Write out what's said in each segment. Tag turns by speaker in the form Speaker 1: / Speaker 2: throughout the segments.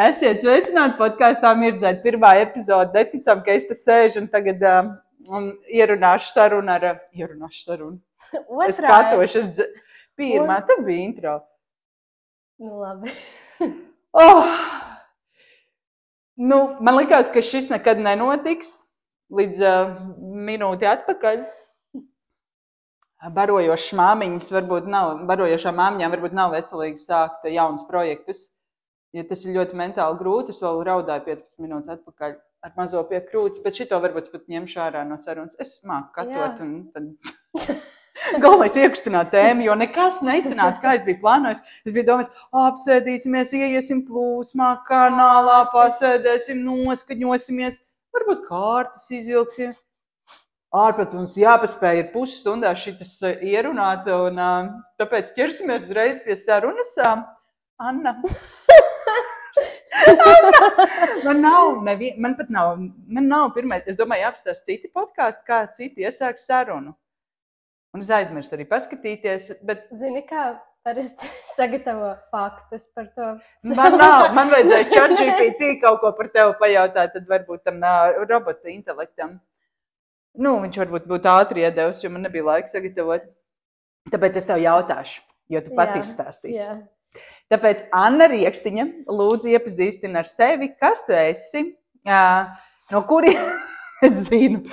Speaker 1: Esiet sveicināti podkāstā Mirdzēt. Pirmā epizode. Neticam, ka es te sēžu un tagad ierunāšu sarunu. Es skatošu, pirmā, tas bija intro.
Speaker 2: Nu, labi.
Speaker 1: Man likās, ka šis nekad nenotiks līdz minūti atpakaļ. Barojošām māmiņām varbūt nav veselīgi sākt jaunus projektus. Ja tas ir ļoti mentāli grūti, es vēl raudāju 15 minūtes atpakaļ ar mazo pie krūts, bet šito varbūt pat ņemšu ārā no sarunas. Es māku katot un tad galvenais iekustināt tēmu, jo nekas neizsanāca, kā es biju plānojis. Es biju domājis, apsēdīsimies, ieiesim plūsmā, kanālā, pasēdēsim, noskaņosimies, varbūt kārtas izvilksim. Ārpēc mums jāpaspēj ir pusstundā šitas ierunāt, un tāpēc ķersimies uzreiz pie sarunas. Anna. Man nav pirmais. Es domāju, jāapstāst citi podkāsti, kā citi iesāk sarunu. Un es aizmirstu arī paskatīties, bet...
Speaker 2: Zini, kā parasti sagatavo faktus par to?
Speaker 1: Man vajadzēja ChatGPT kaut ko par tevi pajautāt, tad varbūt tam robota intelektam. Viņš varbūt būtu ātri iedevis, jo man nebija laika sagatavot. Tāpēc es tev jautāšu, jo tu pat izstāstīsi.
Speaker 2: Jā.
Speaker 1: Tāpēc Anna Riekstiņa lūdzu iepazīstina ar sevi, kas tu esi, no kuriem es zinu,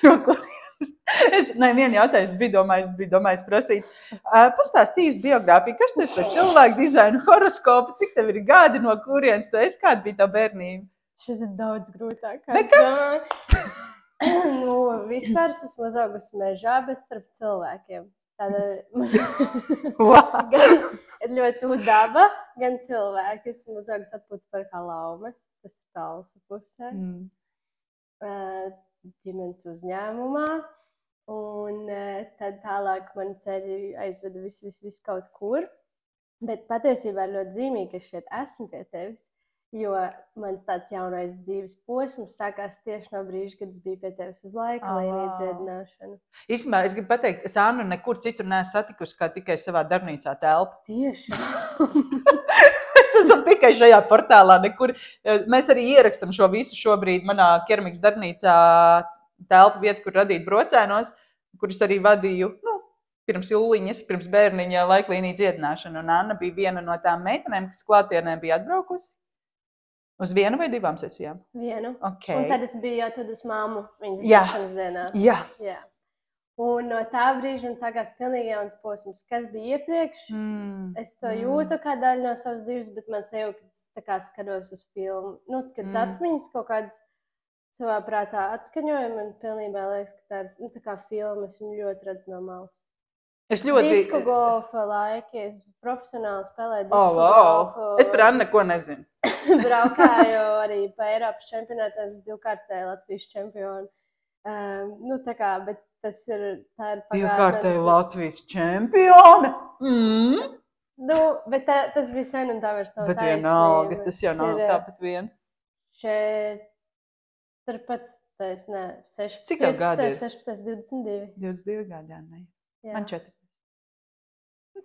Speaker 1: no kuriem vienu jautājumu es biju domājis prasīt. Pastāstījusi biogrāfiju, kas tu esi par cilvēku dizainu, horoskopu, cik tev ir gadi, no kurienes tu esi, kāda bija tā bērnība?
Speaker 2: Šis ir daudz grūtāk.
Speaker 1: Nekas?
Speaker 2: Vispār esmu uzaugusi mežā, bet starp cilvēkiem. Ir ļoti tuvu daba, gan cilvēki. Esmu uzaugusi atpūtas parkā Laumas, tas ir Talsu pusē, ģimenes uzņēmumā, un tad tālāk man ceļi aizveda visu kaut kur, bet patiesībā ir ļoti zīmīgi, ka es šeit esmu pie tevis, jo mans tāds jaunais dzīves posms sākās tieši no brīža, kad es biju pie tevis uz laika līniju dziedināšanu.
Speaker 1: Īstenībā es gribu pateikt, es Annu nekur citur neesmu satikusi, kā tikai savā darbnīcā telpa.
Speaker 2: Tieši.
Speaker 1: Es esmu tikai šajā portālā nekur. Mēs arī ierakstam šo visu šobrīd manā keramikas darbnīcā telpu vietu, kur radīt brocēnos, kuras arī vadīju, pirms Juliņas, pirms bērniņa laiklīniju dziedināšanu. Un Anna bija viena no tām meitenēm, kas klātienē bija atbraukusi. Uz vienu vai divām sesijām?
Speaker 2: Vienu.
Speaker 1: Okay.
Speaker 2: Un tad es biju jau tad uz mammu viņas dzimšanas dienā.
Speaker 1: Jā.
Speaker 2: Un no tā brīža man sākās pilnīgi jauns posms. Kas bija iepriekš? Es to jūtu kā daļu no savas dzīves, bet man sev, kad es tā kā skatos uz filmu, kad atmiņas kaut kādas savā prātā atskaņoja, man pilnībā liekas, ka tā ir tā kā filma, es viņu ļoti redzu no malas. Disku golfa laiki, es profesionāli spēlēju disku golfu.
Speaker 1: Es par Annu neko nezinu.
Speaker 2: Braukāju arī pa Eiropas čempionātiem, 2-kārtēju Latvijas čempionu. Tā kā, bet tā ir pagātnē.
Speaker 1: 2-kārtēju Latvijas čempiona?
Speaker 2: Bet tas bija sen un tā vairs nav
Speaker 1: taisnība. Bet vienalga, tas jau nav tāpat vien.
Speaker 2: 16,
Speaker 1: Cik tev gadi ir?
Speaker 2: 16, 22.
Speaker 1: 22 gadi, ne? Man 4.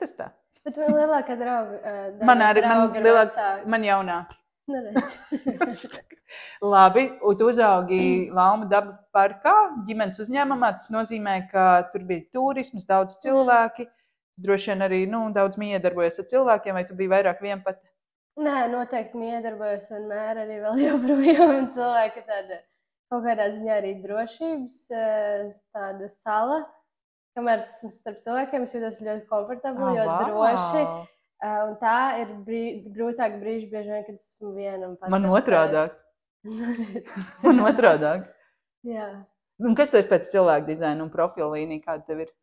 Speaker 1: Tas tā.
Speaker 2: Bet vēl lielākā drauga.
Speaker 1: Man jaunāk. Labi, un tu uzaugi Lauma Daba parkā, ģimenes uzņēmumā. Tas nozīmē, ka tur bija turismas, daudz cilvēki. Droši vien arī daudz miedarbojies ar cilvēkiem, vai tu biji vairāk vienpati?
Speaker 2: Nē, noteikti miedarbojos vienmēr arī vēl joprojām. Cilvēki tāda kaut kādā ziņā arī drošības tāda sala. Kamēr es esmu starp cilvēkiem, es jūtos ļoti komfortabli, ļoti droši. Un tā ir grūtāk brīži bieži vien, kad esmu viena.
Speaker 1: Man otrādāk. Man otrādāk.
Speaker 2: Jā.
Speaker 1: Un kas tu esi pēc cilvēku dizaina un profila līnija, kāda tev ir?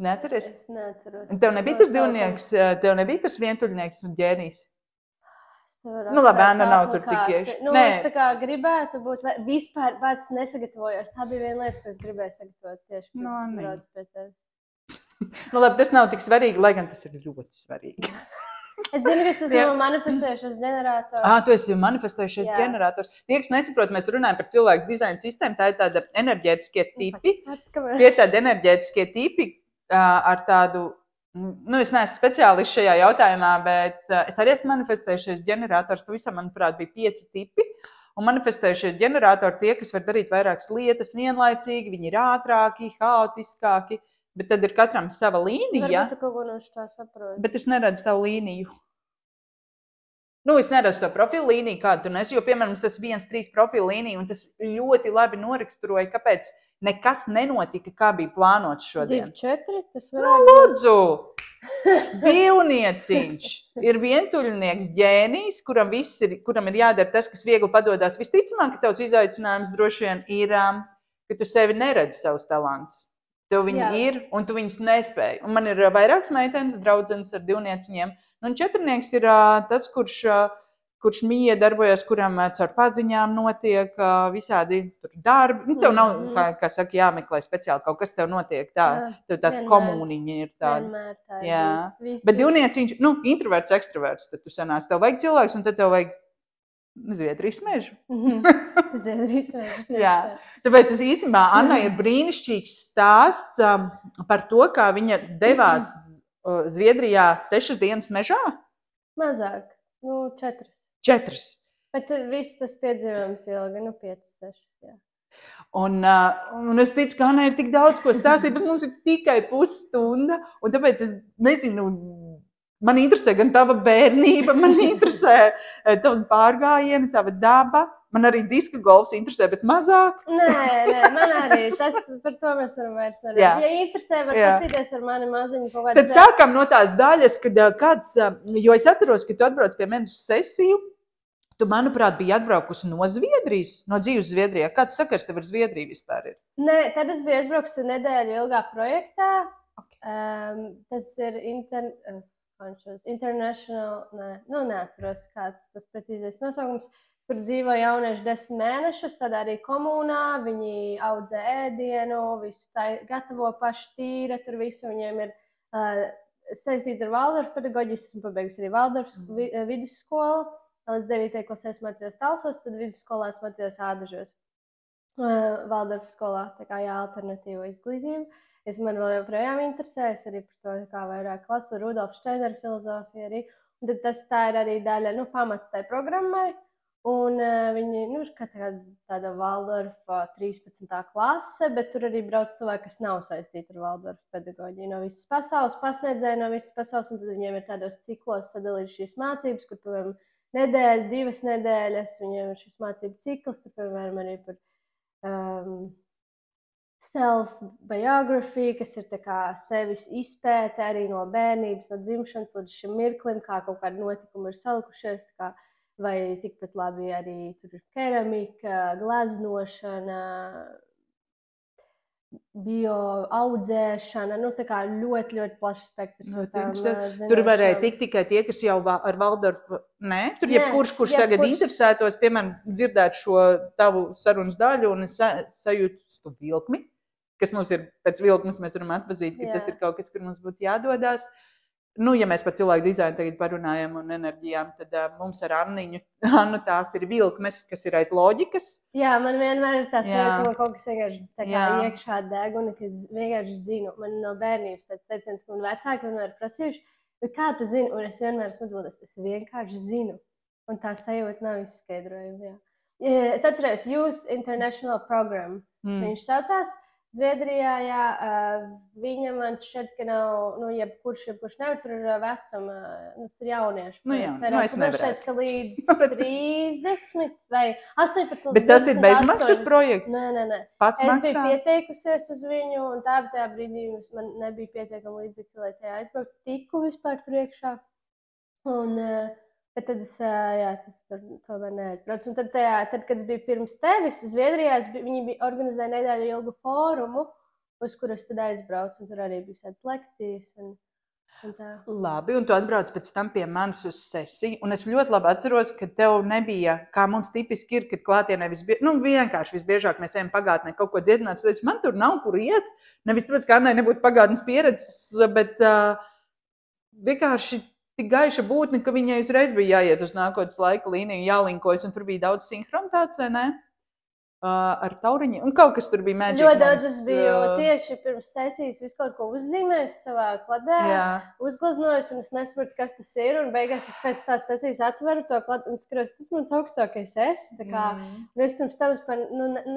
Speaker 1: Neatceries?
Speaker 2: Es neatceros.
Speaker 1: Tev nebija tas divnieks, tev nebija tas vientuļnieks un ģēnijs? Labi, Anna nav tur tik ieši.
Speaker 2: Es tā kā gribētu būt, vispār pats nesagatavojos. Tā bija viena lieta, ko es gribēju sagatavot tieši pirms brauc pie tevis.
Speaker 1: Labi, tas nav tik svarīgi, lai gan tas ir ļoti svarīgi.
Speaker 2: Es zinu, ka es esmu manifestējušos ģenerators.
Speaker 1: Tu esi manifestējušies ģenerators. Tie, kas nesaprot, mēs runājam par cilvēku dizaina sistēmu, tā ir tāda enerģētiskie tipi. Tie ir tādi enerģētiskie tipi ar tādu, es neesmu speciālists šajā jautājumā, bet es arī esmu manifestējušies ģenerators. Pavisam, manuprāt, bija 5 tipi. Un manifestējušie ģeneratori tie, kas var darīt vairākas lietas vienlaicīgi, viņi ir ātrāki, haotiskāki. Bet tad ir katram sava līnija.
Speaker 2: Varbūt tu kaut ko no šitā saproti.
Speaker 1: Bet es neredzu tavu līniju. Es neredzu to profilu līniju, kādu tu nesi, jo, piemēram, tas 1-3 profilu līnija, un tas ļoti labi noraksturoja, kāpēc nekas nenotika, kā bija plānots šodien.
Speaker 2: 2-4, tas
Speaker 1: varētu lūdzu! Divnieciņš ir vientuļnieks ģēnijs, kuram ir jādara tas, kas viegli padodas. Visticamāk, ka tavs izaicinājums droši vien ir, ka tu sevi neredzi savus talantus. Tev viņi ir, un tu viņus nespēji. Un man ir vairākas meitenes, draudzenes ar divnieciņiem. Un 4nieks ir tas, kurš mīja darbojas, kuram caur paziņām notiek visādi darbi. Tev nav, kā saka, jāmeklē speciāli kaut kas tev notiek tā. Tev tāda komuniņa ir tāda.
Speaker 2: Vienmēr tā ir.
Speaker 1: Bet divnieciņš, introverts, ekstraverts, tad tu sanāc. Tev vajag cilvēks, un tad tev vajag Zviedrijas mežu.
Speaker 2: Zviedrijas mežu.
Speaker 1: Jā. Tāpēc īstenībā Anna ir brīnišķīgs stāsts par to, kā viņa devās Zviedrijā 6 dienas mežā.
Speaker 2: Mazāk, 4.
Speaker 1: 4.
Speaker 2: Bet viss tas piedzīvojums ilga, 5-6, jā.
Speaker 1: Un es ticu, ka Anna ir tik daudz ko stāstīt, bet mums ir tikai pusstunda, un tāpēc es nezinu, man interesē gan tava bērnība, man interesē tavs pārgājieni, tava daba. Man arī diska golfs interesē, bet mazāk.
Speaker 2: Nē, man arī. Par to mēs varam vairs nerunāt. Ja interesē, var pastīties ar mani maziņu kaut kādas.
Speaker 1: Tad sākam no tās daļas, kad kāds, jo es atceros, ka tu atbrauc pie manis sesiju, tu, manuprāt, biji atbraukusi no Zviedrijas, no dzīves Zviedrijā. Kāds sakars tev ar Zviedriju vispār ir?
Speaker 2: Nē, tad es biju aizbraukusi nedēļu ilgā projektā. Tas ir International, neatceros, kāds tas precīzais nosaukums, kur dzīvo jaunieši 10 mēnešus, tad arī komunā, viņi audzē ēdienu, visu gatavo paši tīra, tur visu viņiem ir saistīts ar Valdorfu pedagoģiju, esmu pabeigusi arī Valdorfu vidusskolu, līdz 9. klasē es mācījos Talsos, tad vidusskolā es mācījos Ādažos. Valdorfu skolā, tā kā alternatīvo izglītību. Man vēl joprojām interesē, es arī par to kā vairāk klasu, Rudolfa Steinera filozofija arī. Un tad tā ir arī daļa, pamats tai programmai. Un viņi, kā tāda Valdorfa 13. klase, bet tur arī brauc cilvēki, kas nav saistīti ar Valdorfa pedagoģiju. No visas pasaules, pasniedzēji no visas pasaules, un tad viņiem ir tādos ciklos sadalīti šīs mācības, kur, piemēram, nedēļa, 2 nedēļas, viņiem ir šis mācību cikls, tur, piemēram, arī par self-biography, kas ir tā kā sevis izpēte arī no bērnības, no dzimšanas līdz šim mirklim, kā kaut kādi notikumi ir salikušies, tā kā, vai tikpat labi arī tur ir keramika, gleznošana, bioaudzēšana, tā kā ļoti, ļoti plašs spektrs.
Speaker 1: Tur varēja tikt tikai tie, kas jau ar Valdorfu, tur jebkurš tagad interesētos, piemēram, dzirdēt šo tavu sarunas daļu un sajūtu vilkmi, kas mums ir pēc vilkmes, mēs varam atpazīt, ka tas ir kaut kas, kur mums būtu jādodās. Ja mēs par cilvēku dizainu tagad parunājam un enerģijām, tad mums ar Annu tās ir vilkmes, kas ir aiz loģikas. Jā, man vienmēr ir tās liekas, kaut kas vienkārši tā kā iekšā deg, un es vienkārši zinu. Man no bērnības tāds teiciens, ka man vecāki vienmēr prasījuši, kā tu zini, un es vienmēr esmu atbildējis, es vienkārši zinu. Un tā sajūta nav izskaidrojuma. Es atceros Youth International Program. Viņš saucās Zviedrijā, viņa man šķiet, ka nav, jebkurš nevar, tur ir vecuma, tas ir jaunieši. Es nevarētu.
Speaker 2: Šķiet, ka līdz 30 vai 18.
Speaker 1: Bet tas ir bezmaksas projekts?
Speaker 2: Nē.
Speaker 1: Pats maksā?
Speaker 2: Es biju pieteikusies uz viņu, un tajā brīdī man nebija pietiekami līdzekļi, lai tajā aizbraucu, tiku vispār tur iekšā. Bet tad es, tas tomēr neaizbraucu. Un tad, kad es biju pirms tevis, Zviedrijā, viņi bija organizēja nedēļu ilgu fórumu, uz kuru es tad aizbraucu, un tur arī bija tādas lekcijas. Un tā.
Speaker 1: Labi, un tu atbrauc pēc tam pie manis uz sesiju, un es ļoti labi atceros, ka tev nebija, kā mums tipiski ir, kad klātienē vienkārši visbiežāk mēs ejam pagātnē kaut ko dziedināt, es teicu, man tur nav kur iet, nevis tāpēc, ka Annai nebūtu pagātnes pieredzes, bet vienkārši tik gaiša būtne, ka viņai uzreiz bija jāiet uz nākotnes laika līniju, jālinkojas, un tur bija daudz sinhronitātes, vai ne? Ar tauriņiem. Un kaut kas tur bija magic.
Speaker 2: Ļoti daudz es biju tieši pirms sesijas visu kaut ko uzzīmējusi savā kladē, uzgleznojusi, un es nesapratu, kas tas ir, un beigās es pēc tās sesijas atveru to kladu, un skatos, tas mans augstākais tā kā, un es pirms tam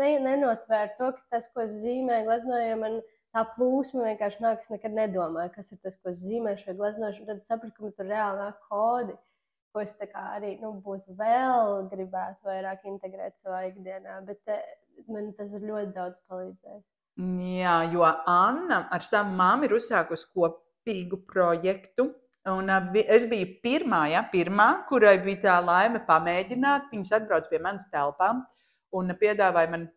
Speaker 2: nenotvēru to, ka tas, ko es zīmēju, gleznoju, man tā plūsma vienkārši nāk, es nekad nedomāju, kas ir tas, ko es zīmēšu vai gleznošu, un tad sapratu, ka man tur reāli nāk kodi, ko es tā kā arī būtu vēl gribētu vairāk integrēt savā ikdienā, bet man tas ir ļoti daudz palīdzējis.
Speaker 1: Jā, jo Anna ar savu māmu ir uzsākusi kopīgu projektu, un es biju pirmā, kurai bija tā laime pamēģināt, viņas atbrauc pie manas telpām un piedāvāja man,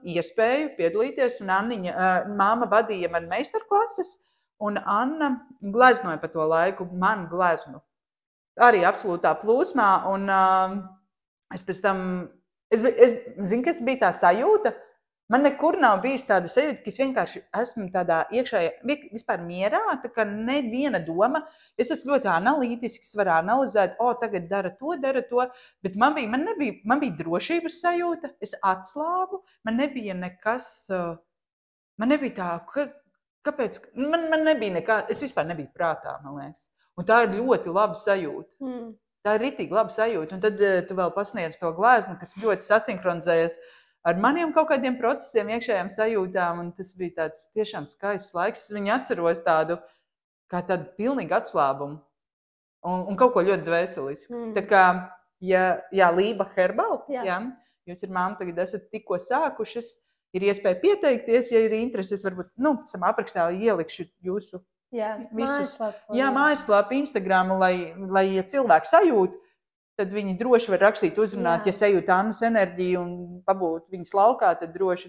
Speaker 1: iespēju piedalīties, un Anniņa, māma vadīja man meistarklases, un Anna gleznoja pa to laiku man gleznu. Arī absolūtā plūsmā, un es pēc tam, es zinu, kas bija tā sajūta, man nekur nav bijis tāda sajūta, ka es vienkārši esmu tādā iekšējā, vispār mierā, tā kā neviena doma, es esmu ļoti analītisks, varu analizēt, tagad dara to, bet man bija drošības sajūta, es atslābu, man nebija nekas, man nebija tā, kāpēc, man nebija nekā, es vispār nebiju prātā, man liekas. Un tā ir ļoti laba sajūta. Tā ir ritīgi laba sajūta. Un tad tu vēl pasniedz to gleznu, kas ļoti sasinhronizējas ar maniem kaut kādiem procesiem, iekšējām sajūtām. Un tas bija tāds tiešām skaists laiks. Es viņu atceros tādu pilnīgu atslābumu. Un kaut ko ļoti dvēselisku. Tā kā, Lība Herbal, jūs ar māmu tagad esat tikko sākušas, ir iespēja pieteikties, ja ir intereses, varbūt, pēc tam aprakstā ielikšu jūsu mājaslapu, Instagramu, lai ja cilvēki sajūt, tad viņi droši var rakstīt, uzrunāt, ja sajūt Annas enerģiju un pabūt viņas laukā, tad droši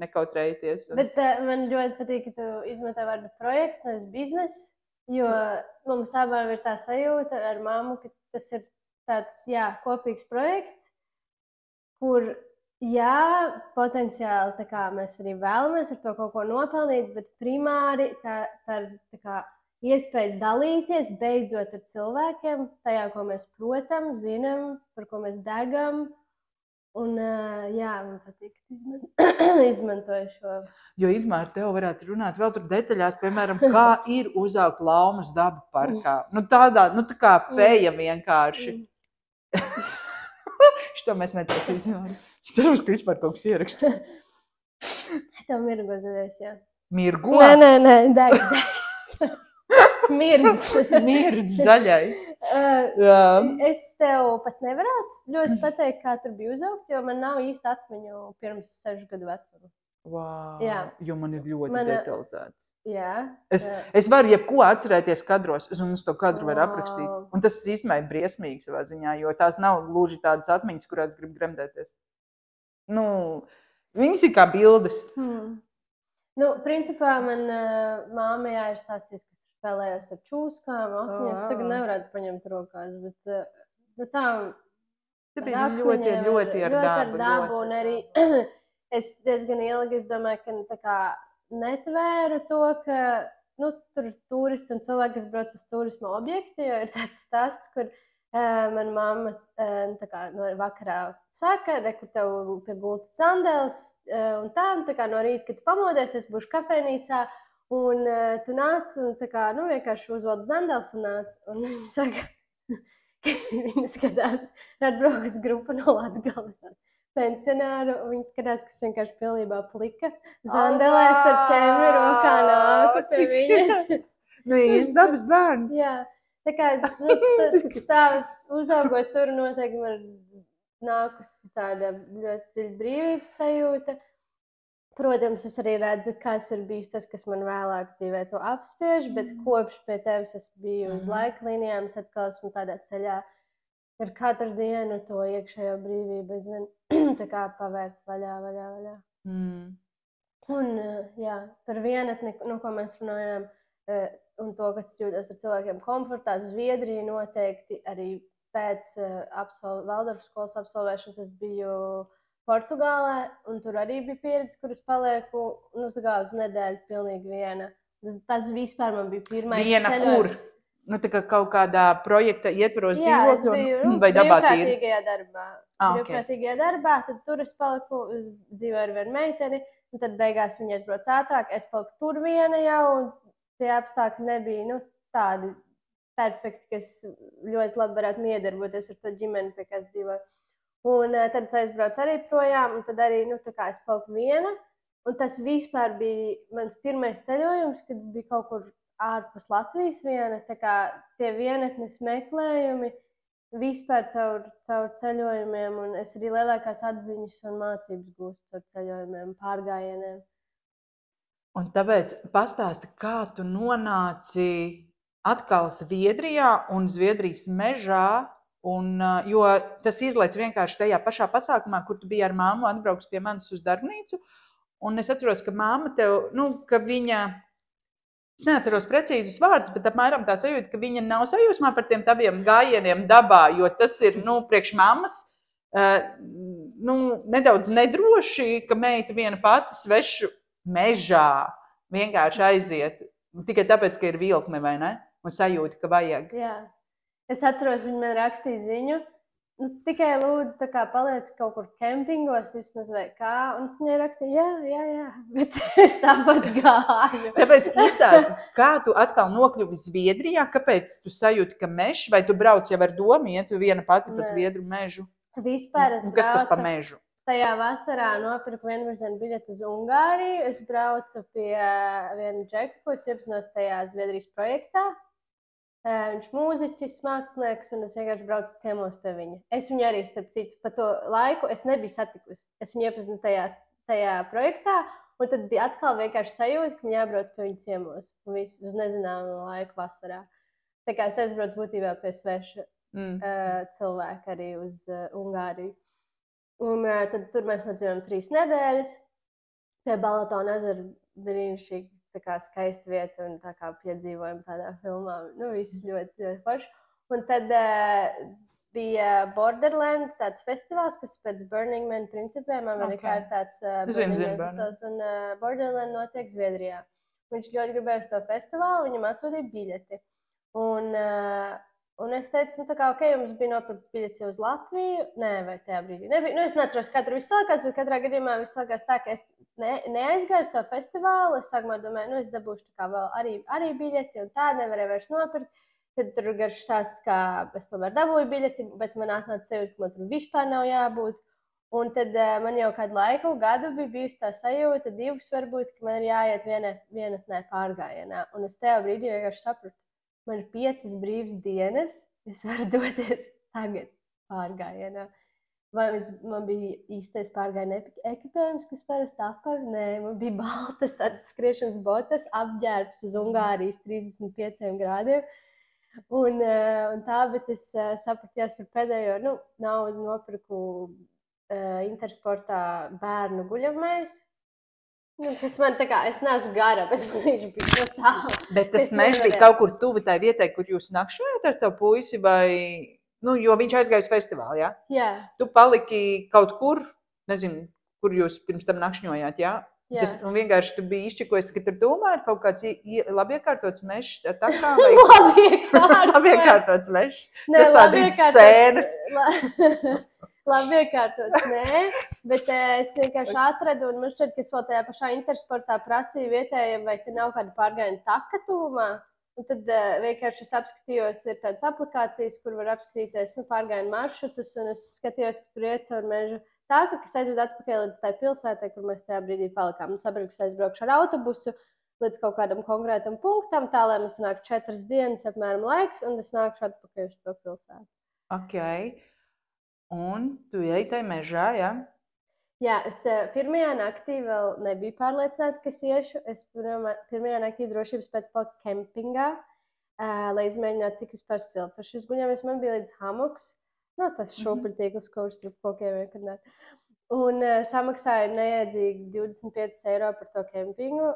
Speaker 1: nekautrējieties.
Speaker 2: Bet man ļoti patīk, ka tu izmetā vārdu projekts, nevis biznes, jo mums abām ir tā sajūta ar māmu, ka tas ir tāds, kopīgs projekts, kur potenciāli tā kā mēs arī vēlamies ar to kaut ko nopelnīt, bet primāri tā ir tā kā iespēja dalīties beidzot ar cilvēkiem, tajā, ko mēs protam, zinām, par ko mēs degam. Un man patīk, ka izmantoju šo.
Speaker 1: Jo Izmāra, tev varētu runāt vēl tur detaļās, piemēram, kā ir uzaugt Laumas dabu parkā. Tā kā feja vienkārši. Što mēs netaisīsim. Cerams, ka vispār kaut kas ierakstās.
Speaker 2: Tev mirgo zaļais, jā.
Speaker 1: Mirgo?
Speaker 2: Nē, deg.
Speaker 1: Mirdz zaļais.
Speaker 2: Es tev pat nevarētu ļoti pateikt, kā tur bija uzaugt, jo man nav īsti atmiņu pirms 6 gadu vecuma.
Speaker 1: Wow, jo man ir ļoti detalizēts.
Speaker 2: Jā.
Speaker 1: Es varu jebko atcerēties kadros, un uz to kadru var aprakstīt. Un tas īstenībā ir briesmīgi savā ziņā, jo tās nav gluži tādas atmiņas, kurās grib gremdēties. Viņas ir kā bildes.
Speaker 2: Principā man māma ir stāstījis, ka spēlējos ar čūskām, akmeņus. Tagad nevarētu paņemt rokās, bet tā
Speaker 1: bija ļoti ar dabu.
Speaker 2: Un arī es diezgan ilgi, es domāju, ka tā kā netvēru to, ka tur turisti un cilvēki, kas brauc uz turisma objektu, jo ir tāds stāsts, kur mana mamma no vakarā saka, kur tev pie gultas sandēles, un tā kā no rīta, kad tu pamodies, es būšu kafejnīcā, un tu nāc, un vienkārši uzvelc sandēles un nāc, un viņi saka, ka viņi skatās atbraukas grupa no Latgales pensionāru, un viņi skatās, kas vienkārši pilnībā plika zandelēs ar ķēmi rokā nāku pie viņas.
Speaker 1: Īsti dabas bērns.
Speaker 2: Jā. Tā kā tā uzaugot tur noteikti man nākusi tāda ļoti dziļa brīvības sajūta. Protams, es arī redzu, kas ir bijis tas, kas man vēlāk dzīvē to apspiež, bet kopš pie tevis es biju uz laika līnijām, es atkal esmu tādā ceļā ar katru dienu to iekšējo brīvību aizvien tā kā pavērt vaļā. Un par vienatni, ko mēs runājām, un to, kas jūtas ar cilvēkiem komfortā, Zviedrija noteikti arī pēc Valdorfu skolas absolvēšanas es biju Portugālē, un tur arī bija pieredze, kur es palieku uz nedēļu pilnīgi viena. Tas vispār man bija pirmais ceļojums.
Speaker 1: Nu, tā kā kaut kādā projekta ietvaros
Speaker 2: Jā, es
Speaker 1: dzīvokļu
Speaker 2: biju
Speaker 1: vai dabā tīri?
Speaker 2: brīvprātīgajā darbā. Brīvprātīgajā darbā, tad tur es paliku, dzīvoju ar vienu meiteni, un tad beigās viņa aizbrauc ātrāk, es paliku tur viena jau, un tie apstākļi nebija, nu, tādi perfekti, kas ļoti labi varētu miedarboties ar to ģimeni, pie kā es dzīvoju. Un tad es aizbraucu arī projām, un tad arī, nu, tā kā es paliku viena, un tas vispār bija mans pirmais ceļojums, kad es biju kaut kur ārpus Latvijas viena, tā kā tie vienatnes meklējumi vispār caur ceļojumiem, un es arī lielākās atziņas un mācības gūstu caur ceļojumiem, pārgājieniem.
Speaker 1: Un tāpēc pastāsti, kā tu nonāci atkal Zviedrijā un Zviedrijas mežā, jo tas izlaic vienkārši tajā pašā pasākumā, kur tu biji ar māmu atbrauks pie manis uz darbnīcu, un es atceros, ka māma tev, nu, ka viņa... Es neatceros precīzus vārdus, bet apmēram tā sajūta, ka viņa nav sajūsmā par tiem taviem gājieniem dabā, jo tas ir, nu, priekš mammas, nu, nedaudz nedroši, ka meita viena pati svešu mežā vienkārši aiziet. Tikai tāpēc, ka ir vilkme, vai ne? Un sajūta, ka vajag.
Speaker 2: Jā. Es atceros, viņa man rakstīja ziņu. Nu, tikai lūdzu, tā kā paliec kaut kur kempingos vismaz vai kā, un es viņai rakstīju, jā, bet es tāpat gāju.
Speaker 1: Tāpēc izstāsti, kā tu atkal nokļuvi Zviedrijā, kāpēc tu sajūti, ka mežs, vai tu brauc jau ar domu, ja tu viena pati pa Zviedru mežu?
Speaker 2: Vispār es
Speaker 1: Kas tas pa mežu?
Speaker 2: Tajā vasarā nopirku vienvirzienu biļeti uz Ungāriju, es braucu pie viena džeka, ko es iepazinos tajā Zviedrijas projektā. Viņš mūziķis, mākslinieks, un es vienkārši braucu ciemos pie viņa. Es viņu arī, starp citu, pa to laiku es nebiju satikusi. Es viņu iepazinu tajā projektā, un tad bija atkal vienkārši sajūta, ka viņa jābrauc pie viņa ciemos. Un viss uz nezināmu laiku vasarā. Tā kā es aizbraucu būtībā pie sveša cilvēka arī uz Ungāriju. Un tad tur mēs nodzīvojam 3 nedēļas. Pie Balatona ezera brīnišķīgi. Tā kā skaista vieta un tā kā piedzīvojam tādā filmā. Nu, viss ļoti, ļoti forši. Un tad bija Borderland, tāds festivāls, kas pēc Burning Man principiem Amerikā ir tāds Burning Man festivāls, un Borderland notiek Zviedrijā. Viņš ļoti gribēja uz to festivālu, viņam atsūtīja biļeti. Un es teicu, nu tā kā, ok, jums bija nopirkt biļets jau uz Latviju. Nē, vai tajā brīdī nebija. Nu, es neatceros, kā tur viss sākās, bet katrā gadījumā viss sākās tā, ka es neaizgāju uz to festivālu. Es sākumā domāju, nu, es dabūšu tā kā vēl arī biļeti, un tā nevarēju vairs nopirkt. Tad tur garš stāsts, kā es tomēr dabūju biļeti, bet man atnāca sajūta, ka man tur vispār nav jābūt. Un tad man jau kādu gadu bija bijusi tā sajūta, 2 varbūt, ka man ir jāiet vienatnē pārgājienā. Un es tajā brīdī vienkārši sapratu. Man ir 5 brīvas dienas, es varu doties tagad pārgājienā. Vai man bija īstais pārgājiena ekipējums, kas parasti apav? Nē, man bija baltas tādas skriešanas botas, apģērbs uz Ungārijas 35 grādiem. Un tā, bet es sapratu, jā, par pēdējo naudu nopirku Intersportā bērnu guļamais. Kas man tā kā, es neesmu gara, bet viņš bija no tālu.
Speaker 1: Bet tas mežs bija kaut kur tuvi tai vietai, kur jūs nakšņojāt ar tavu puisi, vai, nu, jo viņš aizgāja uz festivālu, jā?
Speaker 2: Jā.
Speaker 1: Tu paliki kaut kur, nezinu, kur jūs pirms tam nakšņojāt, jā? Jā. Un vienkārši tu biji izčikojis, ka tur domā ir kaut kāds labi iekārtots mežs, tā kā vai... Labi iekārtots mežs.
Speaker 2: Nē, labi iekārtots. Labi iekārtots, nē, bet es vienkārši atradu, un man šķiet, ka es vēl tajā pašā Intersportā prasīju vietējiem, vai te nav kāda pārgājiena taka tuvumā. Un tad vienkārši es apskatījos, ir tādas aplikācijas, kur var apskatīties pārgājienu maršrutus, un es skatījos, ka tur iet caur mežu taka, kas aizved atpakaļ līdz tai pilsētai, kur mēs tajā brīdī palikām. Un sapratu, ka es aizbraukšu ar autobusu līdz kaut kādam konkrētam punktam, tā, lai man sanāk 4 dienas apmēram laiks, un es nākšu atpakaļ uz to pilsētu.
Speaker 1: Okay. Un tu ej tai mežā, jā?
Speaker 2: Jā, es pirmajā naktī vēl nebiju pārliecināta, ka es iešu. Es pirmajā naktī drošības pēc paliku kempingā, lai izmēģinātu, cik vispār silts. Ar šis guļamies man bija līdz hamuks, tas šūpuļtīkls, ko uz starp kokiem vienkārnāt. Un samaksāju neiedzīgi 25 eiro par to kempingu,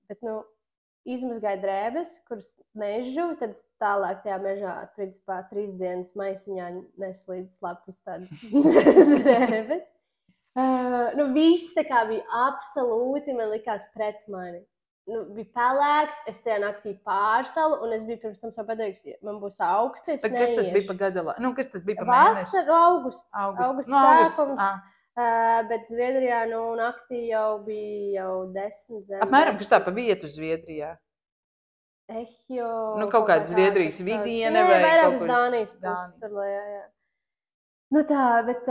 Speaker 2: bet, izmazgāju drēbes, kuras neizžu, tad tālāk tajā mežā, principā, 3 dienas maisiņā neslīdz slapjas tādas drēbes. Viss tā kā bija absolūti, man likās pret mani. bija pelēks, es tajā naktī pārsalu, un es biju pirms tam savu pateikusi, man būs augsti, es neiešu.
Speaker 1: Kas tas bija pa gadalā? Kas tas bija pa mēnesi?
Speaker 2: Vasaru, augusts sākums, bet Zviedrijā, naktī jau bija 10 zem.
Speaker 1: Apmēram, kas tā pa vietu Zviedrijā? Kaut kāda Zviedrijas vidiene vai
Speaker 2: vairāk uz Dānijas puses tur lejā, jā. Tā, bet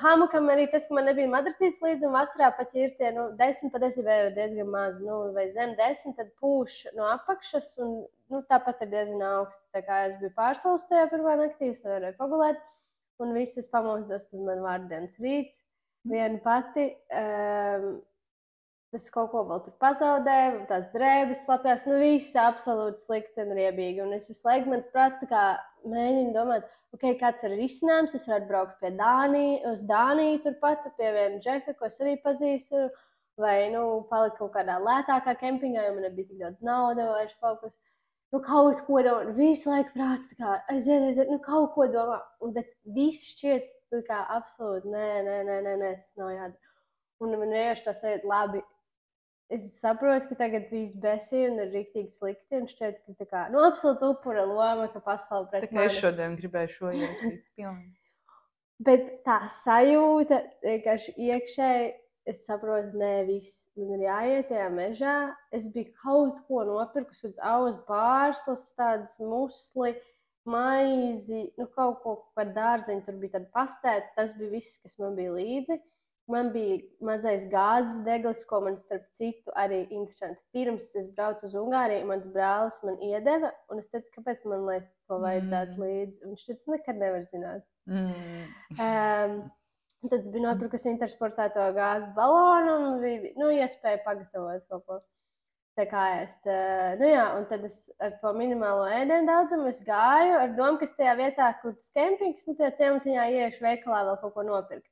Speaker 2: hamakam arī tas, ka man nebija madracītes līdzi, un vasarā pat ja ir tie 10, patiesībā jau diezgan maz, vai zem 10, tad pūš no apakšas, un tāpat ir diezgan augsti. Tā kā es biju pārsaus tajā pirmā naktī, es nevarēju pagulēt, un viss es pamostos, tad man vārdienas rīts, viena pati, es kaut ko vēl tur pazaudēju, tās drēbes slapjās, viss absolūti slikti un riebīgi, un es visu laiku mans prāts tā kā mēģinu domāt, kāds ir risinājums, es varētu braukt uz Dāniju turpat, pie viena džeka, ko es arī pazīstu, vai, palikt kaut kādā lētākā kempingā, jo man nebija tik daudz nauda, vai kaut kas, kaut ko domāt, visu laiku prāts, tā kā, aiziet, kaut ko domā, bet viss šķiet, tā kā, absolūti, nē, tas nav jādara. Un man vienkārši tas iet labi. Es saprotu, ka tagad viss besī un ir riktīgi slikti, un šķiet, ka tā kā, absolūti upura loma, ka pasauli pret mani.
Speaker 1: Tā kā es šodien gribēju šo ierakstīt pilnīgi.
Speaker 2: Bet tā sajūta, vienkārši iekšēji, es saprotu, viss. Man ir jāiet tajā mežā. Es biju kaut ko nopirkus, kāds auз bārslas, tādas musli, maizi, kaut ko par dārzeņu, tur bija tāda pastēta, tas bija viss, kas man bija līdzi. Man bija mazais gāzes deglis, ko man starp citu arī interesanti. Pirms es braucu uz Ungāriju, mans brālis man iedeva, un es teicu, kāpēc man to vajadzētu līdzi. Viņš teica, nekad nevar zināt. Tad es biju nopirkusi intersportēto gāzes balonu, un bija iespēja pagatavot kaut ko. Tā kā un tad es ar to minimālo ēdienu daudzumu es gāju ar domu, ka es tajā vietā, kur tas kempings, tajā ciematiņā iešu veikalā vēl kaut ko nopirkt.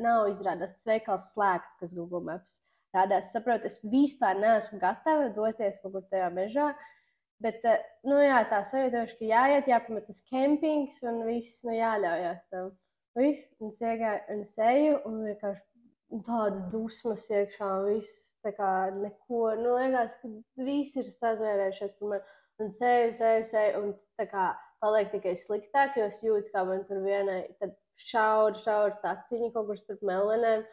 Speaker 2: Nav izrādās tas veikals slēgts, kas Google Maps rādās. Saprotu, es vispār neesmu gatava doties kaut kur tajā mežā, bet, tā sajūtoši, ka jāiet, jāpamet tas kempings un viss, jāļaujās tam. Viss, un es iegāju, un es eju, un vienkārši tādas dusmas iekšā, un viss, tā kā neko, liekas, ka viss ir sazvērējušies par mani, un seju, un tā kā paliek tikai sliktāk, jo es jūtu, kā man tur vienai, tad šauri taciņi kaut kur starp melenēm.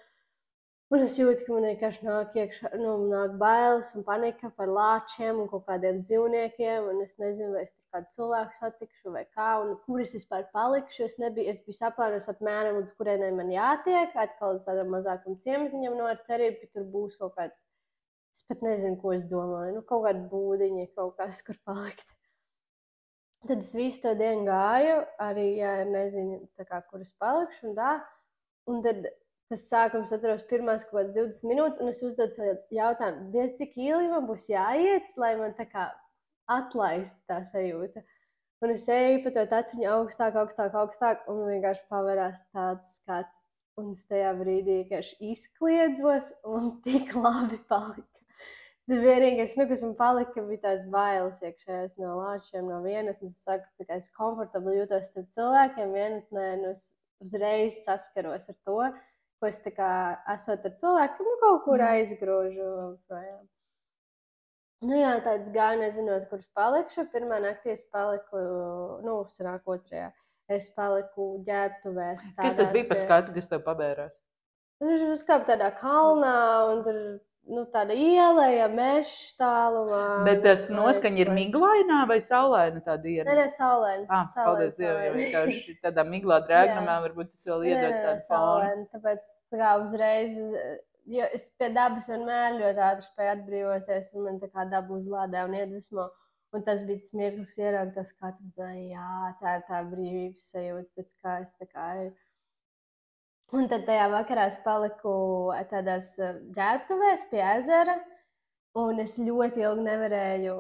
Speaker 2: Un es jūtu, ka man vienkārši nāk bailes un panika par lāčiem un kaut kādiem dzīvniekiem. Un es nezinu, vai es tur kādu cilvēku satikšu vai kā, un kur es vispār palikšu. Es biju saplānojis apmēram, uz kurienai man jātiek. Atkal uz tādam mazākam ciematiņam ar cerību, ka tur būs kaut kāds, es pat nezinu, ko es domāju, kaut kāda būdiņa, kaut kas, kur palikt. Tad es visu to dienu gāju, arī, ja nezinu, kur es palikšu un tā. Un tad tas sākums atceros pirmās kaut kādas 20 minūtes, un es uzdodu sev jautājumu, diez cik ilgi man būs jāiet, lai man tā kā atlaistu tā sajūta. Un es eju pa to taciņu augstāk, un vienkārši pavērās tāds skats. Un es tajā brīdī vienkārši izkliedzos, un tik labi palika. Tad vienīgais, kas man palika, bija tās bailes iekšējās no lāčiem, no vienatnes. Es saku, ka es komfortabli jūtos starp cilvēkiem vienatnē, un es uzreiz saskaros ar to, ko es tā kā esot ar cilvēkiem, kaut kur aizgrožu projām. Tāds gāju, nezinot, kurš palikšu. Pirmā naktī es paliku, sanāk otrajā. Es paliku ģērbtuvē.
Speaker 1: Kas tas bija pa skatu, kas tev pabērās?
Speaker 2: Viņš uzkāpa tādā kalnā, un tur tāda ieleja, mežs tālumā.
Speaker 1: Bet tas noskaņa ir miglainā vai saulaina tā diena?
Speaker 2: Nē, saulaina.
Speaker 1: Paldies Dievam, ja vienkārši tādā miglā drēgnumā varbūt tas vēl iedod tādu
Speaker 2: fonu. Tāpēc uzreiz, jo es pie dabas vienmēr ļoti ātri spēju atbrīvoties, un man tā kā daba uzlādē un iedvesmo. Un tas bija tas mirklis ieraugt tas katrs, jā, tā ir tā brīvības sajūta, pēc kā es tā kā ir. Un tad tajā vakarā es paliku tādās ģērbtuvēs pie ezera, un es ļoti ilgi nevarēju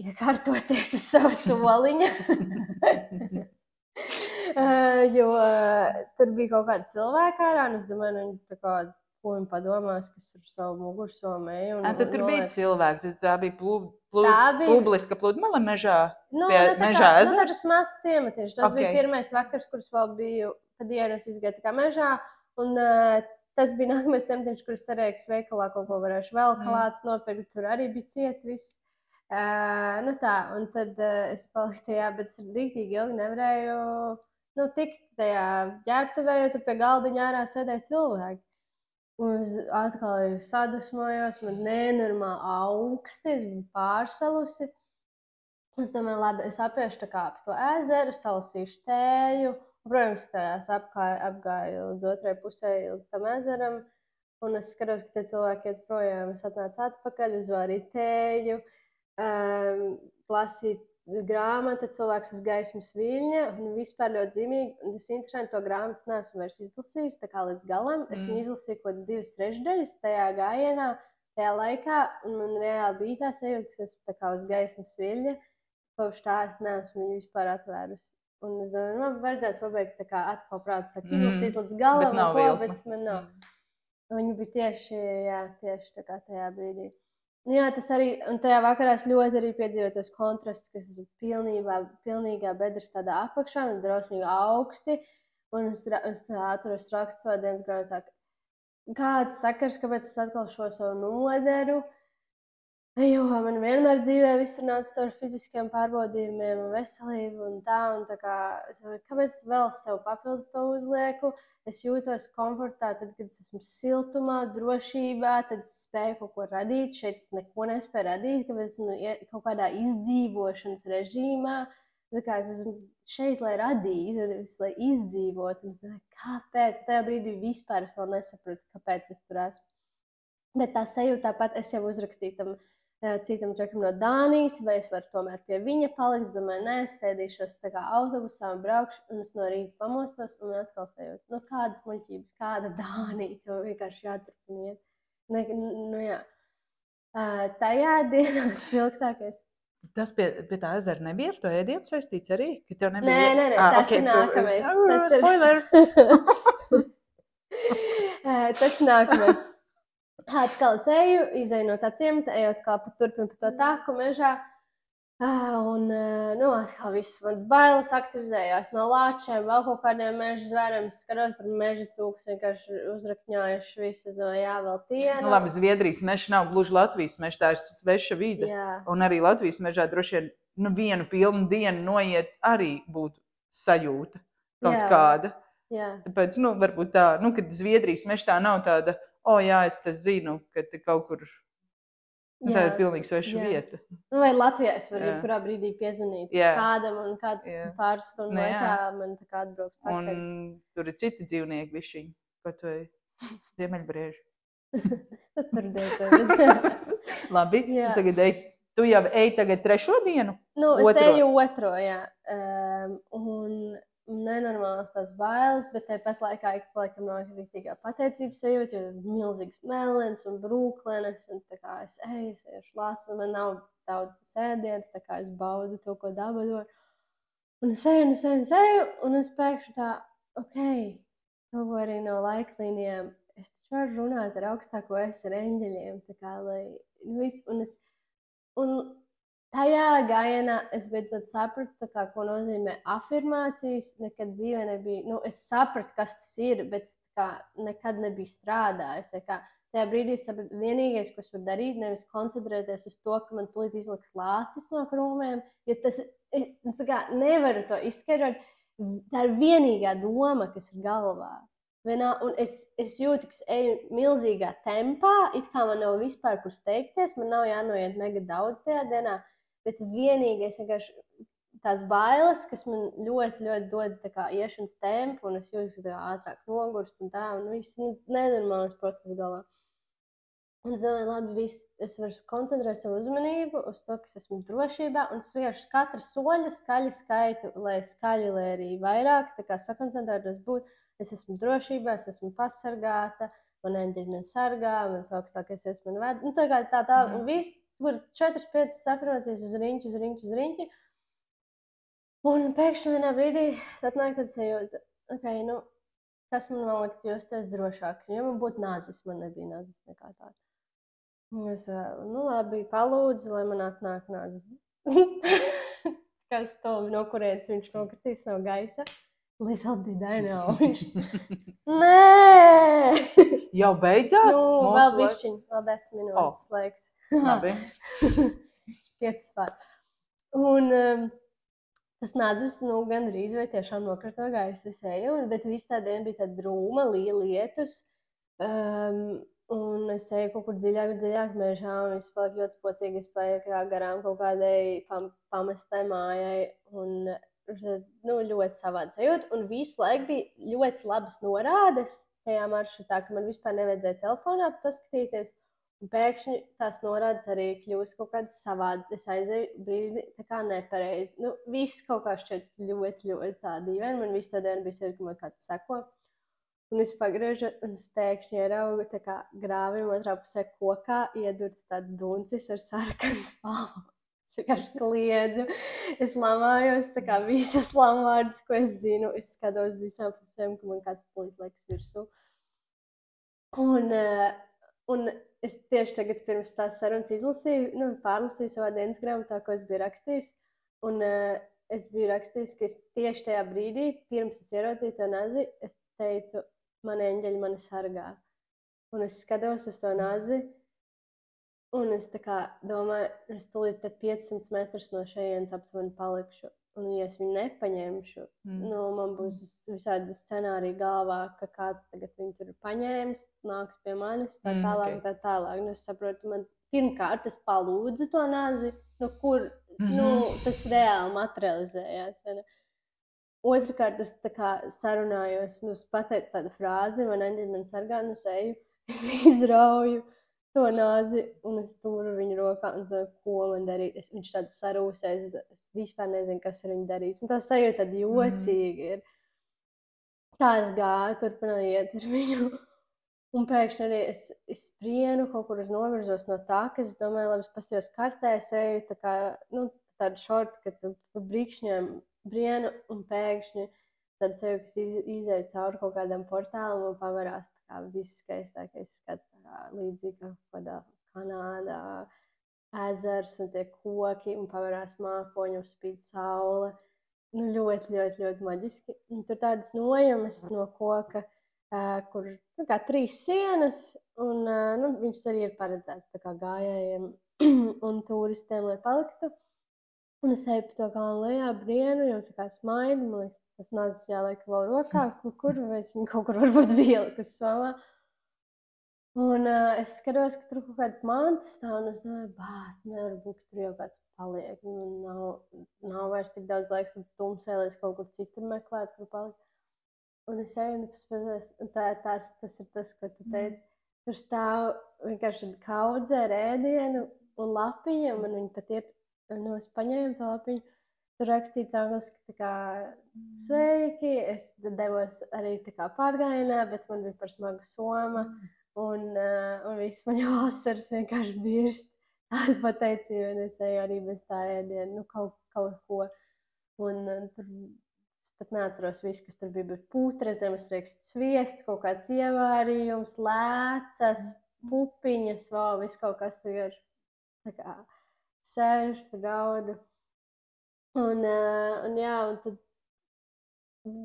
Speaker 2: iekārtoties uz savu soliņu. Jo tur bija kaut kāda cilvēka ārā, un es domāju, viņi tā kā ko viņi padomās, kas ar savu mugursomu eju.
Speaker 1: Tad tur bija cilvēki, tā bija publiska pludmale mežā, pie mežā ezers?
Speaker 2: Tas mazs ciematiņš, tas bija pirmais vakars, kurus vēl biju pa dienu es izgāju tā kā mežā, un tas bija nākamais centiens, kurus cerēju, ka veikalā kaut ko varēšu vēl klāt, nopirkt. Tur arī bija ciet viss. Nu tā, un tad es paliku tajā, bet es rīktīgi ilgi nevarēju tikt tajā ģērbtuvē, jo tur pie galdiņa ārā sēdēja cilvēki. Un es atkal sadusmojos, man nenormāli augsti, es biju pārsalusi. Es domāju, labi, es apiešu tā kā pa to ezeru, salasīšu tēju. Protams, tajās apgāju līdz otrai pusē, līdz tam ezeram. Un es skatos, ka tie cilvēki iet projām. Es atnācu atpakaļ, uzvārīju tēju, lasīju grāmatu, cilvēks uz gaismas viļņa. Un vispār ļoti zīmīgi. Un visinteresanti, to grāmatu neesmu vairs izlasījusi tā kā līdz galam. Es viņu izlasīju kaut kādas 2/3 tajā gājienā, tajā laikā. Un man reāli bija tā sajūta, ka es esmu tā kā uz gaismas viļņa. Kopš tā es neesmu viņu vispār atvērusi. Un es domāju, man vajadzētu pabeigt tā kā atkal prāts saka, izlasīt līdz galam, bet man nav. Viņa bija tieši tā kā tajā brīdī. Jā, tas arī, un tajā vakarā es ļoti arī piedzīvoju tos kontrastus, kas esmu pilnīgā bedres tādā apakšā un drausmīgi augsti. Un es atceros rakstu savā dienas grāmatā, kāds sakars, kāpēc es atkal šo savu noderu. Jo man vienmēr dzīvē viss ir nācis ar fiziskiem pārbaudījumiem un veselību un tā kā, kāpēc vēl sev papildus to uzlieku? Es jūtos komfortā, tad, kad es esmu siltumā, drošībā, tad es spēju kaut ko radīt. Šeit es neko nespēju radīt, kāpēc esmu kaut kādā izdzīvošanas režīmā. Tā kā es esmu šeit, lai radītu, nevis lai izdzīvotu. Un es domāju, kāpēc? Tajā brīdī vispār es vēl nesapratu, kāpēc es tur esmu. Bet tā sajūta tāpat es jau uzrakstīju tam citam čekam no Dānijas, vai es varu tomēr pie viņa palikt. Es domāju, nē, es sēdīšos tā kā autobusā un braukšu, un es no rīta pamostos un atkal sajūtu. Kādas muļķības, kāda Dānija, tev vienkārši jāturpiniet. Jā. Tajā dienā spilgtākais.
Speaker 1: Tas pie tā ezera nebija ar to ēdienu saistīts arī? Ka tev nebija...
Speaker 2: Nē, tas ir nākamais.
Speaker 1: Spoiler!
Speaker 2: Tas ir nākamais. Atkal es eju, izēju no tā ciemata, eju atkal turpinu pa to tāku mežā. Un atkal viss mans bailes aktivizējās no lāčiem, vēl kaut kādiem meža zvēriem. Es skatos, tur meža cūkas vienkārši uzrakņājuši visu. Es domāju, jā, vēl tie.
Speaker 1: Labi, Zviedrijas mežs nav gluži Latvijas mežs, tā ir sveša vide.
Speaker 2: Jā.
Speaker 1: Un arī Latvijas mežā droši vien vienu pilnu dienu noiet arī būtu sajūta kaut kāda.
Speaker 2: Jā.
Speaker 1: Tāpēc, varbūt tā, kad Zviedrijas mežs tā nav tāda, jā, es tas zinu, ka te kaut kur tā ir pilnīgi sveša vieta.
Speaker 2: Vai Latvijā es varu jebkurā brīdī piezvanīt kādam un kāds pāris stundu laikā man tā kā atbrauks pakaļ. Un
Speaker 1: tur ir citi dzīvnieki višķiņi, kaut vai ziemeļbrieži.
Speaker 2: Tur diezgan.
Speaker 1: Labi, tu jau ej tagad 3. dienu?
Speaker 2: Es eju 2. jā. Un nenormālas tās bailes, bet tāpat laikā ik pa laikam nāk rīktīgā pateicības sajūta, jo ir milzīgs melens un brūklenes, un tā kā es eju lasu, un man nav daudz tas ēdiens, tā kā es baudu to, ko daba dod. Un es eju, un es pēkšņi tā, to arī no laiklīnijām, es taču varu runāt ar augstāko ar eņģeļiem, tā kā, lai viss, un tajā gājienā es beidzot sapratu, ko nozīmē afirmācijas. Nekad dzīvē nebija, es sapratu, kas tas ir, bet nekad nebija strādājis. Tajā brīdī es sapratu, vienīgais, ko es varu darīt, nevis koncentrēties uz to, ka man tūlīt izliks lācis no krūmēm, jo es nevaru to izskaidrot. Tā ir vienīgā doma, kas ir galvā. Un es jūtu, ka es eju milzīgā tempā, it kā man nav vispār kur steigties, man nav jānoiet mega daudz tajā dienā. Bet vienīgais vienkārši tās bailes, kas man ļoti, ļoti dod tā kā iešanas tempu, un es jūtu, ka ātrāk nogurst un tā, un viss nenormāls process galvā. Un es domāju, labi, es varu koncentrēt savu uzmanību uz to, ka es esmu drošībā, un es vienkārši katru soļu skaļi skaitu, lai skaļi, lai arī vairāk, tā kā sakoncentrētos būt, es esmu drošībā, es esmu pasargāta, man eņģeļi man sargā, mans augstākais man ved, un tā, un viss, tur 4-5 afirmācijas uz riņķi. Un pēkšņi vienā brīdī atnāk tad sajūta, kas man vēl likt justies drošāk, jo man būtu nazis, man nebija nazis nekā tāda. Un es labi, palūdzu, lai man atnāk nazis. Kas to, no kurienes viņš nokritīs no gaisa? Little did I know. Nē!
Speaker 1: Jau beidzās?
Speaker 2: Nu, vēl bišķiņ, vēl 10 minūtes laiks.
Speaker 1: Labi.
Speaker 2: 5 pār. Un tas nazis, nu, gandrīz vai tiešām nokrita no gaisa. Es eju, bet visu tā diena bija tāda drūma, lietus. Un es eju kaut kur dziļāk mežā, un viss paliek ļoti spocīgi. Es paieku garām kaut kādai pamestai mājai, un nu, ļoti savādi sajūta. Un visu laiku bija ļoti labas norādes tajā maršrutā, ka man vispār nevajadzēja telefonā paskatīties. Un pēkšņi tās norādes arī kļūst kaut kādas savādas. Es aizēju brīdi tā kā nepareizi. Nu, viss kaut kā šķiet ļoti tā dīvaini. Man visu to dienu bija sajūta, ka man kāds seko. Un es pagriežu, un es pēkšņi ieraugu tā kā grāvim otrā pusē kokā iedurts tāds duncis ar sarkanu spalvu. Es vienkārši kliedzu. Es lamājos, tā kā visas lamvārdas, ko es zinu. Es skatos visām pusēm, ka man kāds plīt liekas virsū. Un es tieši tagad pirms tās sarunas izlasīju, pārlasīju savā dienas grāmatā, ko es biju rakstījis. Un es biju rakstījis, ka es tieši tajā brīdī, pirms es ieraudzīju to nazi, es teicu, mani eņģeļi mani sargā. Un es skatos uz to nazi, un es tā kā domāju, es tūlīt te 500 metrus no šejienes aptuveni palikšu. Un ja es viņu nepaņemšu, man būs visādi scenāriji galvā, ka kāds tagad viņu tur paņēmis, nāks pie manis, tā tālāk, tā tālāk. Nu, es saprotu, man pirmkārt es palūdzu to nazi, kur tas reāli materializējās. Otrakārt, es tā kā sarunājos, es pateicu tādu frāzi, man eņģeļi man sargā, es eju, es izrauju to nazi, un es turu viņu rokā, un es domāju, ko man darīt. Viņš tāds sarūsēs, es vispār nezinu, kas ar viņu darīs. Un tā sajūta tāda jocīga ir. Tā es gāju, turpināju iet ar viņu. Un pēkšņi arī es skrienu kaut kur uz novirzos no tā, ka es domāju, labi, es pastījos kartē, es eju tā kā, tādu šortu, ka tu brīkšņiem brienu, un pēkšņi tad sevi, kas izēju cauri kaut kādam portālam un pavarās tā kā viss skaistākais skats, tā kā līdzīgi kā kādā Kanādā ezers un tie koki un pavarās mākoņi, spīd saule. Ļoti maģiski. Un tur tādas nojumas no koka, kur tā kā 3 sienas, un viņš arī ir paredzēts tā kā gājējiem un turistiem, lai paliktu. Un es eju pa to kalnu lejā, brienu, jau tā kā smaidu, man liekas, tas nazis jāliek vēl rokā, kur vai es viņu kaut kur varbūt bija ielikus somā. Un es skatos, ka tur kaut kāds mantas stāv, un es domāju, nevar būt, ka tur jau kāds paliek. Nav vairs tik daudz laiks līdz tumsē, lai es kaut kur citur meklētu, kur palikt. Un es eju, un tas ir tas, ko tu teici. Tur stāv vienkārši kaudze ar ēdienu un lapiņa, un man viņa pat ir. Es paņēmu to lapiņu, tur rakstīts angliski tā kā sveiki, es devos arī tā kā pārgājienā, bet man bija par smagu soma, un viss man jau asaras vienkārši birst. Tādu pateicību, un es eju arī bez tā ēdienu, kaut ko. Un tur es pat neatceros visu, kas tur bija, bet putra, zemesrieksts, sviests, kaut kāds ievārījums, lēcas, pupiņas, viss kaut kas vienkārši tā kā sēž, raudu. Un tad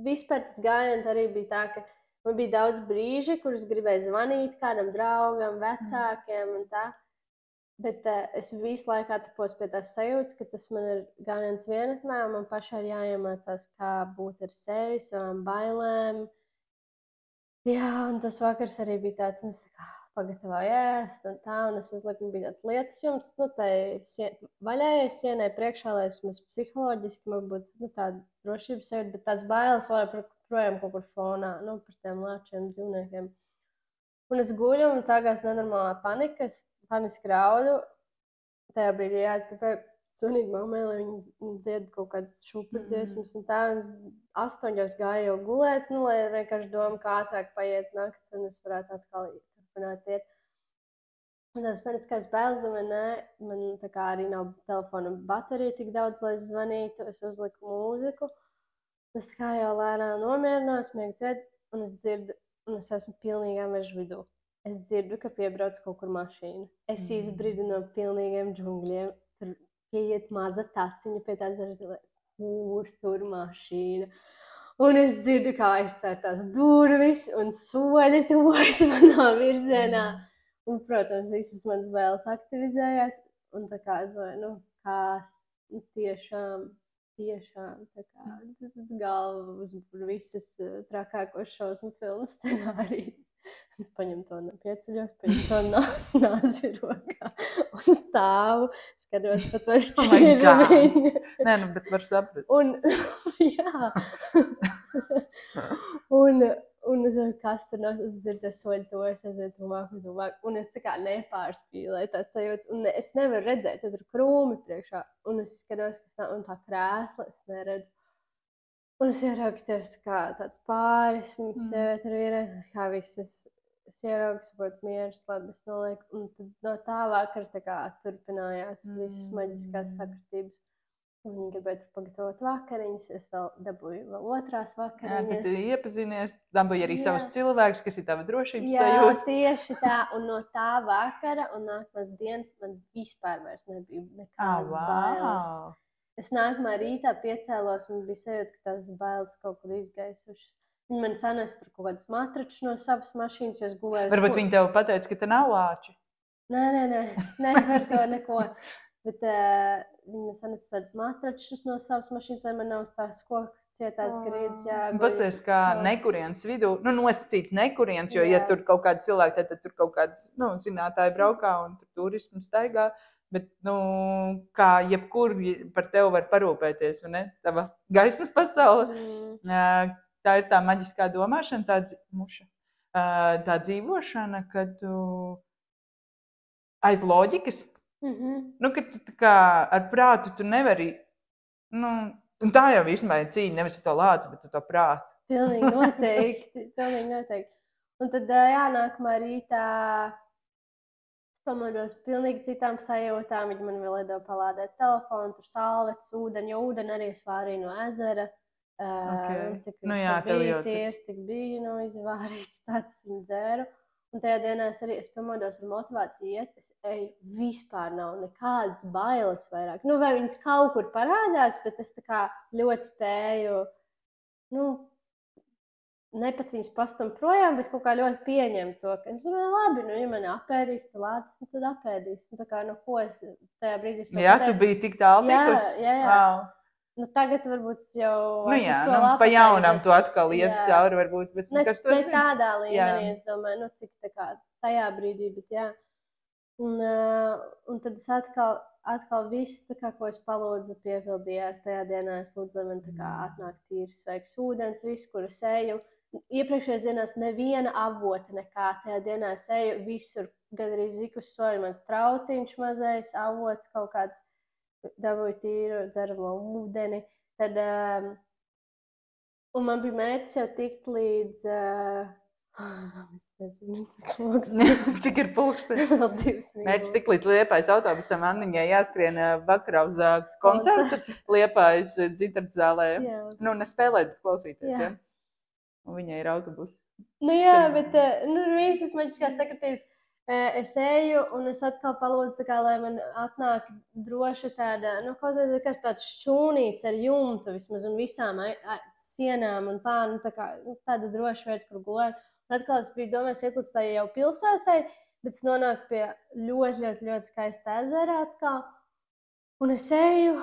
Speaker 2: vispār tas gājiens arī bija tā, ka man bija daudz brīži, kurus gribēju zvanīt kādam draugam, vecākiem un tā. Bet es visu laiku atapos pie tās sajūtas, ka tas man ir gājiens vienatnē, un man pašai ir jāiemācās, kā būt ar sevi, savām bailēm. Jā, un tas vakars arī bija tāds, pagatavoju ēst un tā, un es uzliku, bija tāds lietas jums, tai vaļējai sienai priekšā, lai vismaz psiholoģiski man būtu tāda drošības sajūta, bet tās bailes vēl projām kaut kur fonā, par tiem lāčiem, dzīvniekiem. Un es guļu, un sākās nenormālā panika, es paniski raudu, tajā brīdī jāizgribēju sunīgi mammai, lai viņi dzied kaut kādas šupu dziesmas un tā, un es 8 gāju jau gulēt, lai vienkārši doma, kā ātrāk paiet nakts, un es varētu atkal iet. Un tās paniskās bailes, man tā kā arī nav telefona baterija tik daudz, lai es zvanītu, es uzliku mūziku, es tā kā jau lēnām nomierinos, miegu dzied, un es dzirdu, un es esmu pilnīgā meža vidū. Es dzirdu, ka piebrauc kaut kur mašīna. Es izbridu no pilnīgiem džungļiem, tur pieiet maza taciņa pie tā zaža, kur tur mašīna. Un es dzirdu, kā aizcērtās durvis un soļi tuvojas manā virzienā. Un, protams, visas manas bailes aktivizējās. Un tā kā es domāju, tiešām, tā kā galva uzbūr visas trakākos šausmu filmu scenārijus. Es paņemu to pieceļos, paņemu to nāzi rokā un stāvu, skatos pat vai šķirviņu.
Speaker 1: Nē, bet var saprast.
Speaker 2: Un, jā. Un es domāju, kas tur nav, es dzirdu soļu to, es aizvedu tuvāk. Un es tā kā nepārspīlēju tās sajūtas. Un es nevaru redzēt, jo tur krūmi priekšā. Un es skatos, kas tā, un tā krēsla, es neredzu. Un es ieraugu, ka tas kā tāds pāris, sieviete ar vīrietis, kā visas. Es ieraugu, saprotu, mieras, labi, es nolieku. Un tad no tā vakara tā kā turpinājās visas maģiskās sakritības. Un viņi gribēja tur pagatavot vakariņas, es vēl dabūju otrās vakariņas.
Speaker 1: Jā, tad iepazinies, dabūju arī savus cilvēkus, kas ir tava drošības
Speaker 2: sajūta.
Speaker 1: Jā,
Speaker 2: tieši tā, un no tā vakara un nākamās dienas man vispār vairs nebija nekādas bailes. Es nākamā rītā piecēlos un bija sajūta, ka tās bailes kaut kur izgaisušas. Viņi man sanesa tur kaut kādas matračus no savas mašīnas, jo es gulēju.
Speaker 1: Varbūt viņi tev pateica, ka te nav lāči.
Speaker 2: Nē, par to neko. Bet viņi man sanesa tādas matračus no savas mašīnas, lai man nav tās koku cietās grīdas jāguļ.
Speaker 1: Pasties, kā nekurienes vidū, nosacīt nekurienes, jo, ja tur kaut kādi cilvēki, tad tur kaut kāds, zinātāji braukā un tur turismu staigā. Bet, kā jebkur par tevi var parūpēties, vai ne? Tava gaismas pasaule. Tā ir tā maģiskā domāšana, tā dzīvošana, kad tu aiz loģikas, ka tu kā ar prātu tu nevari, un tā jau vismaz ir cīņa, nevis to lāci, bet to prātu.
Speaker 2: Pilnīgi noteikti. Un tad, nākamā rītā pamodos pilnīgi citām sajūtām. Viņi man vēl iedeva palādēt telefonu, tur salvetes, ūdeni, jo ūdeni arī es vārīju no ezera. Cik viņš bija tīrs, tik bija izvārīts, tāds viņu dzēru. Un tajā dienā es pamodos ar motivāciju iet, es eju, vispār nav nekādas bailes vairāk. Vai viņas kaut kur parādās, bet es tā kā ļoti spēju, ne pat viņas pastum projām, bet kaut kā ļoti pieņemt to, ka es domāju, labi, ja mani apēdīs, tad lācis, tad apēdīs. Tā kā, ko es tajā brīdī savu
Speaker 1: pateicu. Tu biji tik tālu tikus?
Speaker 2: Jā. Wow. Tagad varbūt jau
Speaker 1: pa jaunam tu atkal iet cauri varbūt, bet kas to zina?
Speaker 2: Ne tādā līmenī, es domāju, cik tā kā tajā brīdī, bet jā. Un tad es atkal viss, tā kā, ko es palūdzu, piepildījās tajā dienā. Es lūdzu, lai man tā kā atnāk tīrs, sveiks ūdens, viss, kur es eju. Iepriekšējās dienās neviena avota nekā. Tajā dienā es eju visur, gandrīz ikus soļu, mans trautiņš mazais, avots kaut kāds. Dabūju tīru dzeramo ūdeni. Tad, un man bija mērķis jau tikt līdz... es nezinu,
Speaker 1: cik ir pulkstenis?
Speaker 2: Vēl 2 minūtes.
Speaker 1: Mērķis tik līdz Liepājas autobusam Anniņai jāskrien vakarā uz koncertu Liepājas dzitardzālē. Nespēlēt, bet klausīties, ja? Un viņai ir autobus.
Speaker 2: Bet visas maģiskās sakritības. Es eju un es atkal palūdzu, lai man atnāk droši tāda, kaut kā tāds šķūnīts ar jumtu vismaz un visām sienām un tāda droša vieta, kur gulēt. Un atkal es biju domājis iet līdz tai jau pilsētai, bet es nonāku pie ļoti skaista ezera atkal. Un es eju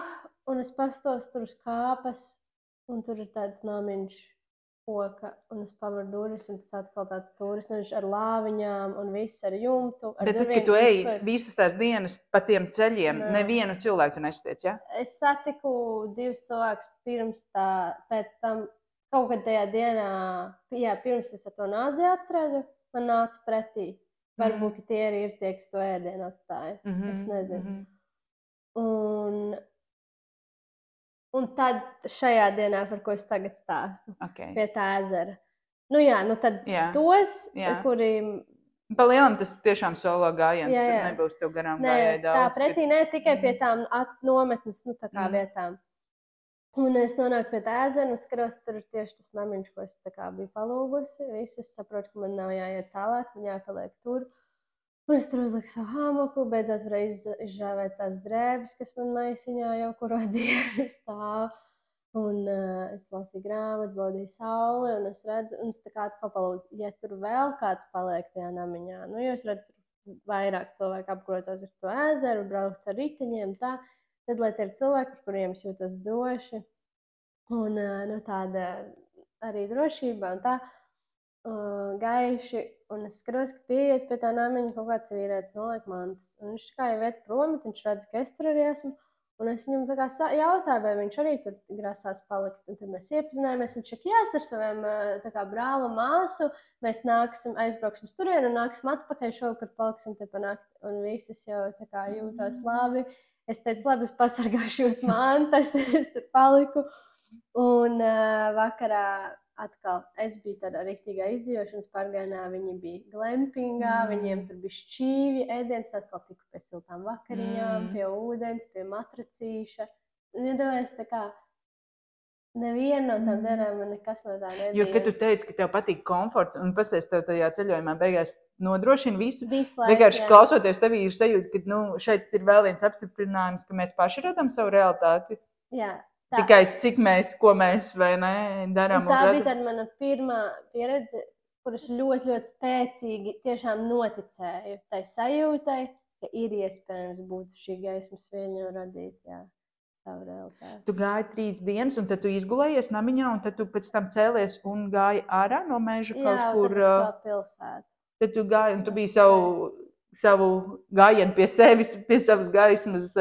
Speaker 2: un es pastos tur uz kāpas un tur ir tāds namiņš. Un es pavaru durvis, un tas atkal tāds turisms ar lāviņām un viss ar jumtu.
Speaker 1: Bet tad, kad tu eji visas tās dienas pa tiem ceļiem, nevienu cilvēku tu nesatiec, ja?
Speaker 2: Es satiku 2 cilvēkus pēc tam, kaut kad tajā dienā, pirms es ar to nāzi atradu, man nāca pretī. Varbūt, ka tie arī ir tie, kas to ēdienu atstāja. Es nezinu. Un tad šajā dienā, par ko es tagad stāstu, pie tā ezera. Tad tos, kuri...
Speaker 1: Pa lielam tas tiešām solo gājiens, tad nebūs tev garām gājai daudz.
Speaker 2: Tā pretī ne tikai pie tām nometnes, tā kā vietām. Un es nonāku pie tā ezera un skatos, tur ir tieši tas namiņš, ko es tā kā biju palūgusi. Visi es saprotu, ka man nav jāiet tālāk, man jāpaliek tur. Un es tur uzliku savu hamaku, beidzot varēju izžāvēt tās drēbes, kas man maisiņā jau kuro dienu stāv. Un es lasīju grāmatu, baudīju sauli, un es redzu, un es tā kā atkal palūdzu, ja tur vēl kāds paliek tajā namiņā, nu, jo es redzu, vairāk cilvēku apgrozās ar to ezeru, brauc ar riteņiem, tā, tad, lai tie ir cilvēki, ar kuriem es jūtos droši, un nu, tāda arī drošība, un tā, gaiši, un es skatos, ka pieiet pie tā namiņa kaut kāds vīrietis noliek mantas, un viņš kā jau iet prom, bet viņš redz, ka es tur arī esmu, un es viņam tā kā jautāju, vai viņš arī tur grasās palikt, un tad mēs iepazinājāmies, viņš saka, jā, ar saviem tā kā brālu māsu, mēs aizbrauksim uz turienu un nāksim atpakaļ šovakar, paliksim te pa nakti, un visas jau tā kā jūtās labi. Es teicu, labi, es pasargāšu jūs mantas, es tur paliku, un vakarā atkal es biju tādā riktīgā izdzīvošanas pārgājienā, viņi bija glampingā, viņiem tur bija šķīvi, ēdiens, atkal tiku pie siltām vakariņām, pie ūdens, pie matracīša. Un iedomājies tā kā neviena no tām dienām man nekas no tā nebija.
Speaker 1: Jo, kad tu teici, ka tev patīk komforts un pasties tev tajā ceļojumā beigās nodrošina visu, vienkārši klausoties tevī ir sajūta, ka nu, šeit ir vēl viens apstiprinājums, ka mēs paši radām savu realitāti.
Speaker 2: Jā.
Speaker 1: Tā. Tikai cik ko mēs vai ne darām.
Speaker 2: Tā bija tāda mana pirmā pieredze, kuras ļoti, ļoti spēcīgi tiešām noticēju tai sajūtai, ka ir iespējams būt šī gaismas viļņa un radīt, jā, savu realitāti.
Speaker 1: Tu gāji 3 dienas, un tad tu izgulējies namiņā, un tad tu pēc tam cēlies un gāji ārā no meža kaut kur.
Speaker 2: Jā, tad uz to pilsētu.
Speaker 1: Tad tu gāji, un tu biji savu gājienu pie sevis, pie savas gaismas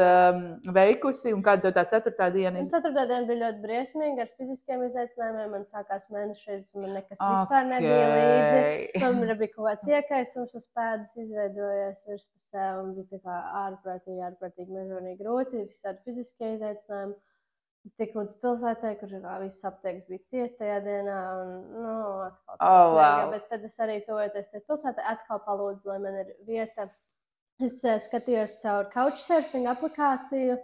Speaker 1: veikusi, un kāda tev tā 4. diena?
Speaker 2: 4. diena bija ļoti briesmīga ar fiziskiem izaicinājumiem. Man sākās mēnešreiz, man nekas vispār nebija līdzi. Man bija kaut kāds iekaisums uz pēdas izveidojās virspusē, un bija tā kā ārprātīgi mežonīgi grūti, visādi fiziskie izaicinājumi. Es tiku līdz pilsētai, kur viss aptiekas bija cieta tajā dienā, un, nu, atkal tāds vajag, bet tad es arī tojoties tajā pilsētai, atkal palūdzu, lai man ir vieta. Es skatījos caur Couchsurfing aplikāciju,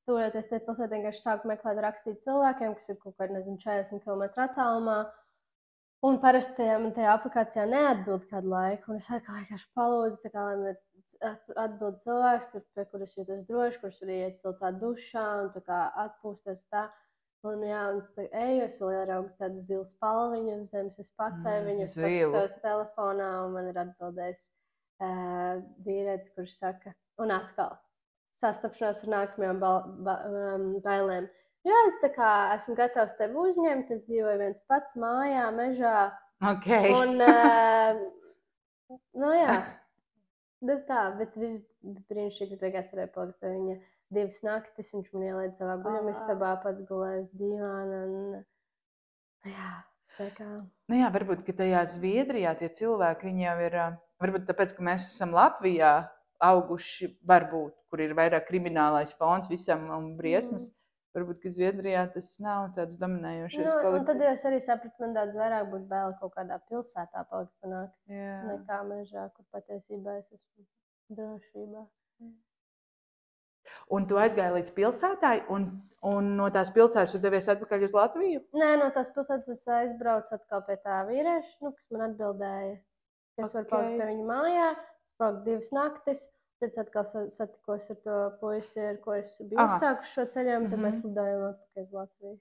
Speaker 2: tojoties tajā pilsētai, vienkārši sāku meklēt rakstīt cilvēkiem, kas ir kaut kādi, nezinu, 40 km attālumā, un parasti tajā aplikācijā neatbild kādu laiku, un es vienkārši palūdzu, tā kā, lai man ir atbild cilvēks, pie kuras jūtos droši, kurš var iet siltā dušā un tā kā atpūsties tā. Un jā, un es tā eju, es vēl ieraugu tādu zilu spalviņu uz zemes, es pacēju viņu, es paskatos telefonā, un man ir atbildējis vīrietis, kurš saka, un atkal sastapšanās ar nākamajām bailēm. Jā, es tā kā esmu gatavs tevi uzņemt, es dzīvoju viens pats mājā, mežā.
Speaker 1: Okay.
Speaker 2: Un, nu jā. Nu tā, bet brīnišķīgs beigās varēja palikt pie viņa 2 naktis. Viņš man ielaida savā guļamistabā, pats gulēja uz dīvāna. Jā, tā kā.
Speaker 1: Nu jā, varbūt, ka tajā Zviedrijā tie cilvēki, viņi jau ir, varbūt tāpēc, ka mēs esam Latvijā auguši, varbūt, kur ir vairāk kriminālais fons visam un briesmas. Varbūt, ka Zviedrijā tas nav tāds dominējošais kolektīvs.
Speaker 2: Un tad es arī sapratu, man daudz vairāk būtu bail kaut kādā pilsētā palikt panākt, nekā mežā, kur patiesībā es esmu drošībā.
Speaker 1: Un tu aizgāji līdz pilsētai, un no tās pilsētas tu devies atpakaļ uz Latviju?
Speaker 2: Nē, no tās pilsētas es aizbraucu atkal pie tā vīrieša, kas man atbildēja, ka es varu palikt pie viņa mājā, spraukt 2 naktis. Tad atkal satikos ar to puisi, ar ko es biju uzsākuši šo ceļojumu, tad mēs lidojām atpakaļ uz Latviju.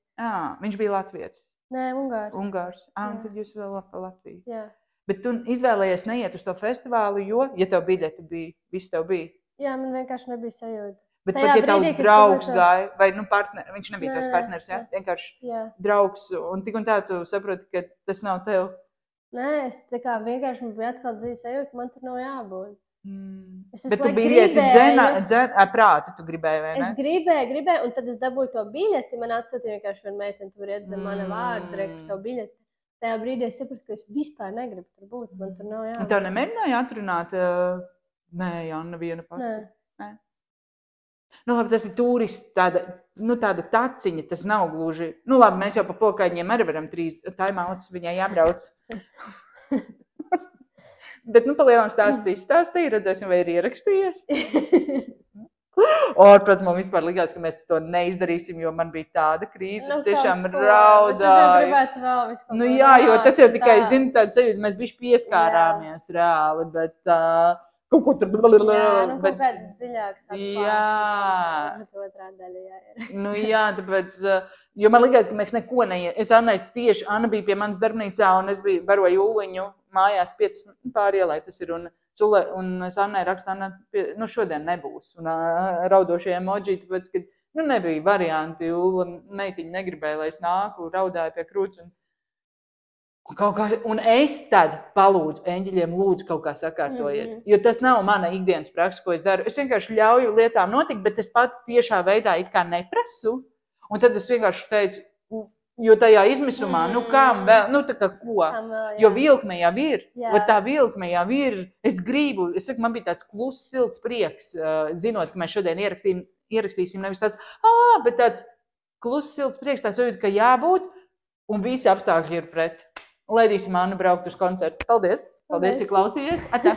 Speaker 1: Viņš bija latvietis?
Speaker 2: Nē, ungārs.
Speaker 1: Ungārs. Un tad jūs vēl pa Latviju.
Speaker 2: Jā.
Speaker 1: Bet tu izvēlējies neiet uz to festivālu, jo, ja tev biļeti bija, viss tev bija?
Speaker 2: Jā, man vienkārši nebija sajūta.
Speaker 1: Bet pat, ja tavs draugs gāja, vai partneri, viņš nebija tavs partners, jā? Vienkārši draugs, un tik un tā tu saproti, ka tas nav tev?
Speaker 2: Nē, es tā kā vienkārši man bija atkal dzīves sajūta, ka man tur nav jābūt.
Speaker 1: Bet tu biļeti prāti, tu gribēji, vai ne?
Speaker 2: Es gribēju, un tad es dabūju to biļeti, man atsūtīja vienkārši viena meitene, tu vari iet zem mana vārda, reku to biļeti. Tajā brīdī es sapratu, ka es vispār negribu tur būt, man tur nav jābūt.
Speaker 1: Un tev nemēģināja atrunāt? Nē, Janna, viena pati. Nē. Nu, labi, tas ir turists, tāda taciņa, tas nav gluži. Nu, labi, mēs jau pa pokaiņiem arī varam 3 taimauts, viņai jābrauc. Bet, nu, palielam stāstīja, redzēsim, vai ir ierakstījies. Protams, man vispār likās, ka mēs to neizdarīsim, jo man bija tāda krīze, es tiešām raudāju.
Speaker 2: Tas jau gribētu vēl vispār.
Speaker 1: Nu jā, jo tas jau tikai, zinu, tāda sajūta, mēs bišķi pieskārāmies reāli, bet kaut ko tur...
Speaker 2: Jā, nu kaut kāds dziļāks atklāsmes. Bet otrā daļa jāieraksta.
Speaker 1: Nu jā, tāpēc, jo man likās, ka mēs neko es Annai tieši, Anna bija pie manas darbnīcā, un es biju baroju Uliņu mājās 5 pārielai, tas ir, un es Annai rakstu, Anna, nu šodien nebūs, un raudošie emoji, tāpēc, ka, nu nebija varianti, Ula meitiņa negribēja, lai es nāku, raudāju pie krūts, un es tad palūdzu eņģeļiem, lūdzu kaut kā sakārtojiet, jo tas nav mana ikdienas praksa, ko es daru. Es vienkārši ļauju lietām notikt, bet es pat tiešā veidā it kā neprasu, un tad es vienkārši teicu, jo tajā izmisumā, nu kam vēl, nu tā kā ko, jo vilkme jau ir, vai tā vilkme jau ir, es gribu, es saku, man bija tāds kluss, silts prieks, zinot, ka mēs šodien ierakstīsim nevis tāds, bet tāds kluss, silts prieks, tāds jūtas, ka jābūt, un visi apstākļi ir pret. Laidīsim Annu braukt uz koncertu. Paldies! Paldies, ja klausījies! Atā!